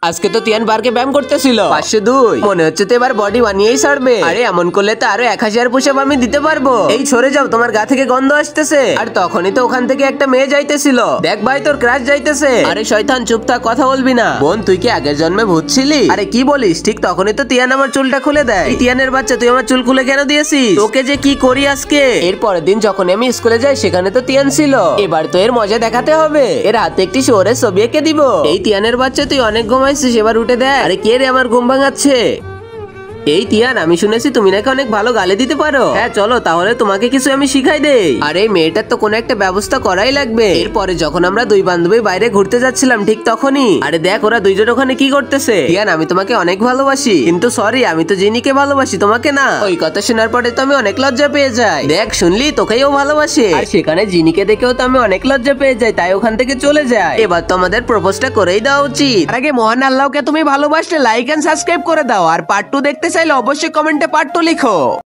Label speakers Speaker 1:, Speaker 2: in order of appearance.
Speaker 1: আজকে তো তিয়ান পার্কে ব্যায়াম করতেছিল 502 মনে হচ্ছে তো এবার বডি বানিয়েই ছাড়বে। আরে এমন করলে তো আরো 1000 পুশ আপ আমি দিতে পারবো। এই সরে যাও, তোমার গা থেকে গন্ধ আসতেছে। আর তখনই তো ওখান থেকে একটা মেয়ে যাইতেছিল। দেখ ভাই তোর ক্রাশ যাইতেছে। আরে শয়তান চুপ থাক, কথা বলবি না। বোন তুই কি আগের জন্মে ভূত ছিলি? আরে কি বলিস? ঠিক তখনই তো তিয়ান আমার চুলটা খুলে দেয়। এই তিয়ানের বাচ্চা, তুই আমার চুল খুলে কেন দিয়েছিস? তোকে যে কি করি আজকে। এর পরের দিন যখন আমি স্কুলে যাই সেখানে তো তিয়ান ছিল। এবার তো এর মজা দেখাতে হবে। এর হাতে একটি শহরের ছবি এঁকে দিব। এই তিয়ানের বাচ্চা তুই অনেক ঘুমাইছিস, এবার উঠে দেখ। আরে কে রে আমার ঘুম ভাঙাচ্ছে? এই তিয়ান, আমি শুনেছি তুমি নাকি অনেক ভালো গালি দিতে পারো। হ্যাঁ চলো তাহলে তোমাকে কিছু আমি শিখাই দেই। আর এই মেয়েটার তো কোনো একটা ব্যবস্থা করাই লাগবে। এরপরে যখন আমরা দুই বান্ধবী বাইরে ঘুরতে যাচ্ছিলাম ঠিক তখনই আরে দেখ ওরা দুইজন ওখানে কি করতেছে। তিয়ান আমি তোমাকে অনেক ভালোবাসি, কিন্তু সরি আমি তো জিনিকে ভালোবাসি, তোমাকে না। ওই কথা শোনার পরে তো আমি অনেক লজ্জা পেয়ে যাই। দেখ শুনলি, তোকেও ভালোবাসে। আর সেখানে জিনিকে দেখেও তো আমি অনেক লজ্জা পেয়ে যাই, তাই ওখান থেকে চলে যায়। এবার তো আমাদের প্রপোজটা করেই দেওয়া উচিত। আর আগে মহান আল্লাহকে তুমি ভালোবাসলে লাইক এন্ড সাবস্ক্রাইব করে দাও। আর পার্ট 2 দেখতে চাইলে অবশ্যই কমেন্টে পার্ট 2 লিখো।